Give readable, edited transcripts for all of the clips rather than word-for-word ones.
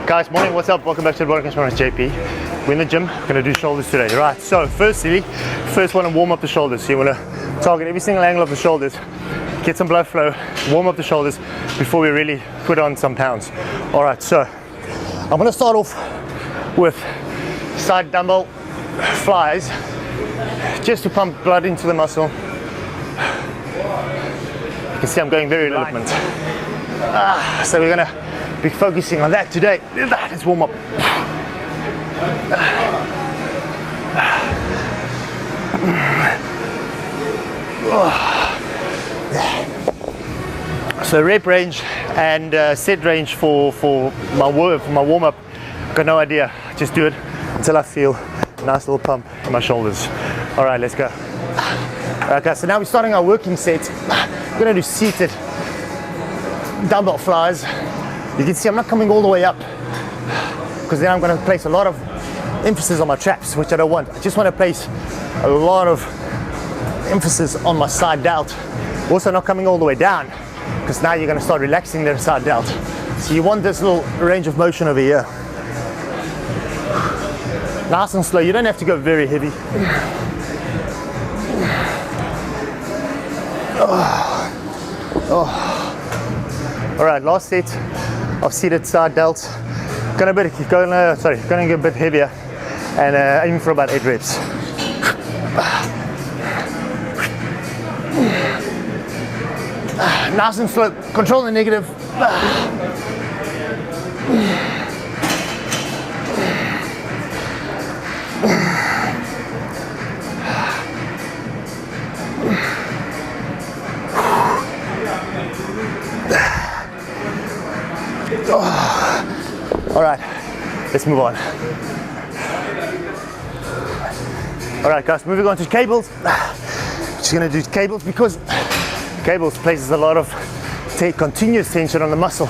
Guys, morning, what's up? Welcome back to the Broadcast. My name is JP. We're in the gym, we're gonna do shoulders today. Right, so first wanna warm up the shoulders. So you wanna target every single angle of the shoulders, get some blood flow, warm up the shoulders before we really put on some pounds. All right, so I'm gonna start off with side dumbbell flies, just to pump blood into the muscle. You can see I'm going very development. So we're gonna be focusing on that today. Let's warm up. So rep range and set range for my warm up, got no idea. Just do it until I feel a nice little pump in my shoulders. All right, let's go. Okay, so now we're starting our working set. We're gonna do seated dumbbell flies. You can see I'm not coming all the way up because then I'm going to place a lot of emphasis on my traps, which I don't want. I just want to place a lot of emphasis on my side delt. Also not coming all the way down because now you're going to start relaxing the side delt. So you want this little range of motion over here. Nice and slow. You don't have to go very heavy. All right, last set of seated side delts. Going get a bit heavier and aiming for about 8 reps. Nice and slow. Control the negative. All right, let's move on. All right, guys, moving on to cables. Just gonna do cables because cables places a lot of continuous tension on the muscle.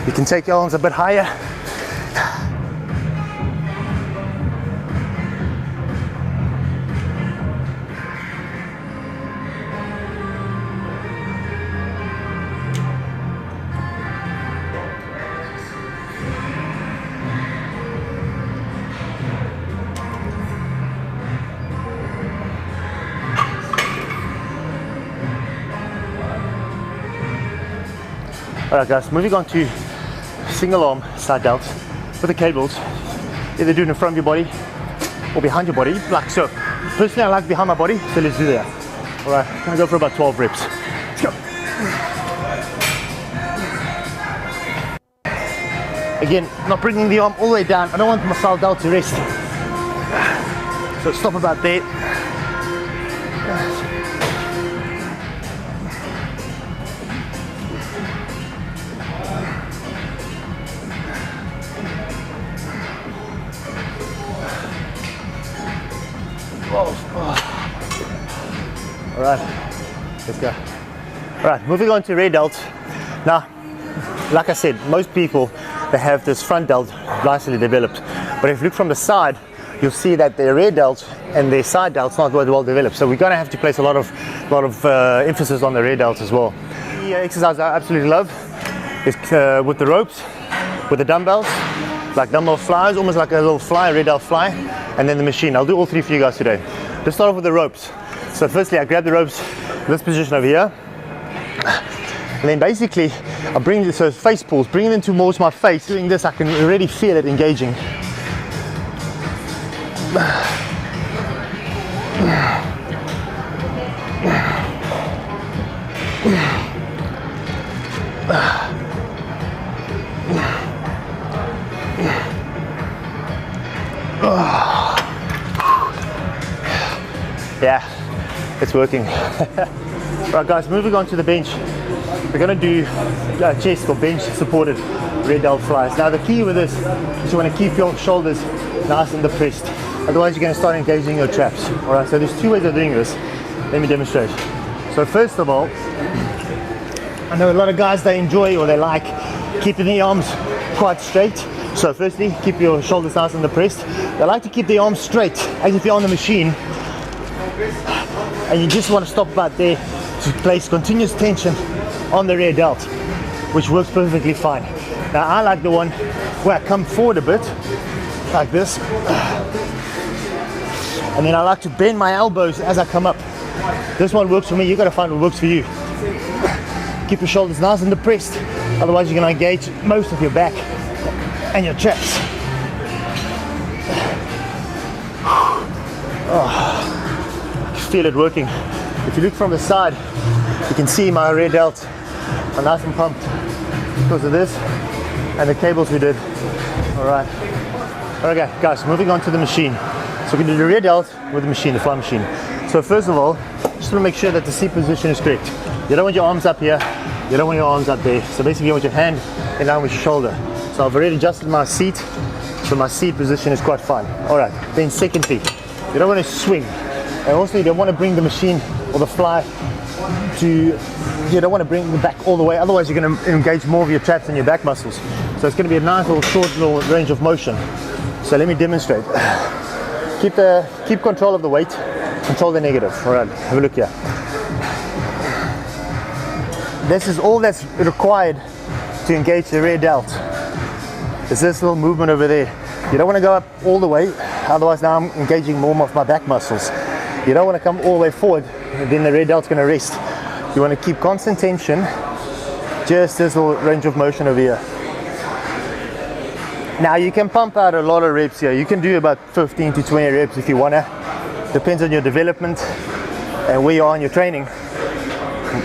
You can take your arms a bit higher. Alright guys, moving on to single arm side delts with the cables. Either do it in front of your body or behind your body, like so. Personally I like behind my body, so let's do that. Alright, I'm gonna go for about 12 reps. Let's go. Again, not bringing the arm all the way down. I don't want my side delt to rest. So stop about there. Alright, let's go. Alright, moving on to rear delts. Now, like I said, most people, they have this front delt nicely developed. But if you look from the side, you'll see that their rear delt and their side delt's not well developed. So we're going to have to place a lot of emphasis on the rear delts as well. The exercise I absolutely love is with the ropes, with the dumbbells, like dumbbell flies, almost like a little fly, rear delt fly, and then the machine. I'll do all three for you guys today. Let's start off with the ropes. So firstly, I grab the ropes in this position over here. And then basically, I bring this, so face pulls, bringing them towards my face. Doing this, I can already feel it engaging. Yeah, it's working. Right guys, moving on to the bench. We're going to do chest or bench supported rear delt flies. Now the key with this is you want to keep your shoulders nice and depressed. Otherwise you're going to start engaging your traps. Alright, so there's two ways of doing this. Let me demonstrate. So first of all, I know a lot of guys, they enjoy or they like keeping the arms quite straight. So firstly, keep your shoulders nice and depressed. They like to keep the arms straight as if you're on the machine. And you just want to stop about there to place continuous tension on the rear delt, which works perfectly fine. Now I like the one where I come forward a bit, like this. And then I like to bend my elbows as I come up. This one works for me, you gotta find what works for you. Keep your shoulders nice and depressed, otherwise you're gonna engage most of your back and your traps. Oh, feel it working. If you look from the side, you can see my rear delts are nice and pumped because of this and the cables we did. Alright. Okay, guys, moving on to the machine. So we're going to do the rear delt with the machine, the fly machine. So first of all, just want to make sure that the seat position is correct. You don't want your arms up here, you don't want your arms up there. So basically you want your hand in line with your shoulder. So I've already adjusted my seat, so my seat position is quite fine. Alright, then secondly, you don't want to swing. And also you don't want to bring the machine or the fly to, you don't want to bring the back all the way, otherwise you're going to engage more of your traps and your back muscles. So it's going to be a nice little short little range of motion. So let me demonstrate. Keep control of the weight, control the negative. Alright, have a look here. This is all that's required to engage the rear delt. There's this little movement over there. You don't want to go up all the way, otherwise now I'm engaging more of my back muscles. You don't want to come all the way forward, then the rear delt's going to rest. You want to keep constant tension, just this little range of motion over here. Now you can pump out a lot of reps here. You can do about 15 to 20 reps if you want to. Depends on your development and where you are in your training.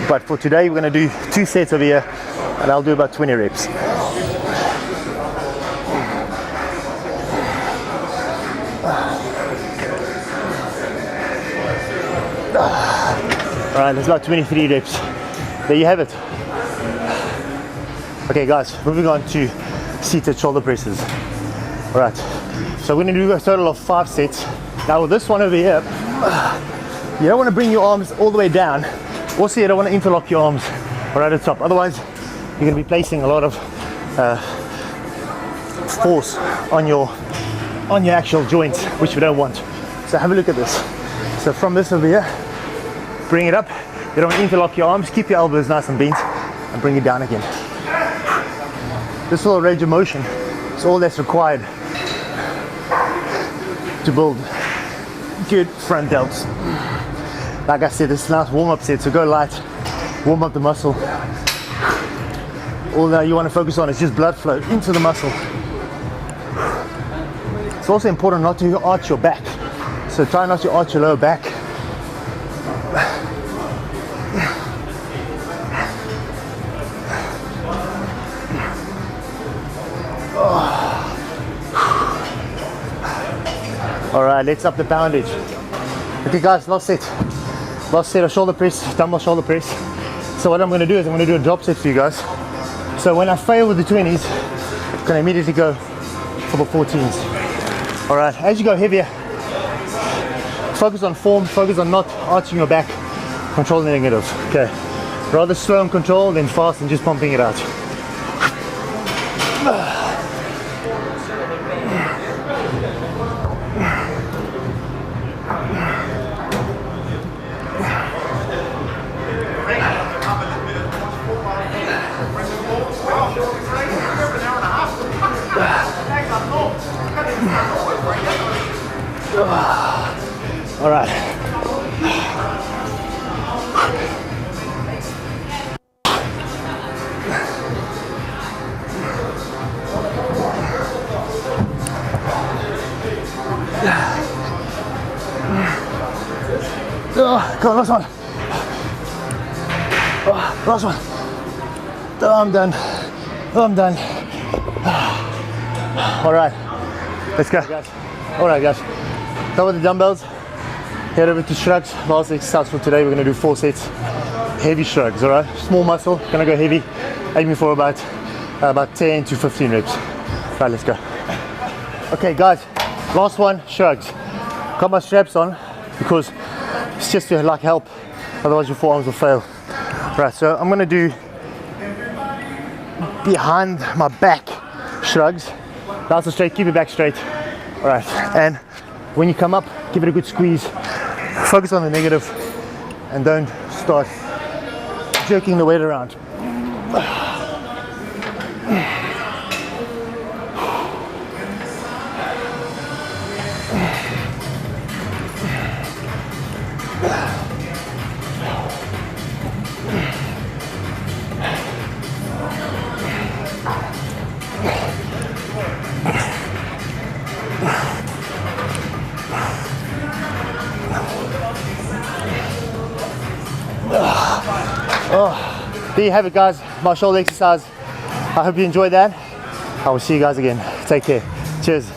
But for today we're going to do 2 sets over here and I'll do about 20 reps. Alright, that's about 23 reps. There you have it. Okay guys, moving on to seated shoulder presses. Alright, so we're going to do a total of 5 sets. Now with this one over here, you don't want to bring your arms all the way down. Also you don't want to interlock your arms right at the top. Otherwise you're going to be placing a lot of force on your actual joints, which we don't want. So have a look at this. So from this over here, bring it up. You don't want to interlock your arms. Keep your elbows nice and bent and bring it down again. This little range of motion is all that's required to build good front delts. Like I said, this is a nice warm-up set, so go light, warm up the muscle. All that you want to focus on is just blood flow into the muscle. It's also important not to arch your back, so try not to arch your lower back. Alright, let's up the poundage. Okay guys, last set of shoulder press, dumbbell shoulder press. So what I'm going to do is I'm going to do a drop set for you guys. So when I fail with the 20s, I'm going to immediately go for the 14s. Alright, as you go heavier, focus on form, focus on not arching your back, control the negative. Okay, rather slow and controlled than fast and just pumping it out. All right. Come on, last one. Last one. I'm done. I'm done. All right, let's go. All right, guys. Done with the dumbbells. Head over to shrugs. Last exercise for today. We're going to do 4 sets. Heavy shrugs. All right. Small muscle. Going to go heavy. Aiming for about 10 to 15 reps. All right, let's go. Okay, guys. Last one. Shrugs. Got my straps on because it's just to like help. Otherwise, your forearms will fail. Right. So I'm going to do behind my back shrugs. Nice and straight. Keep your back straight. All right. And when you come up, give it a good squeeze. Focus on the negative and don't start jerking the weight around. There you have it, guys, my shoulder exercise. I hope you enjoyed that. I will see you guys again. Take care. Cheers.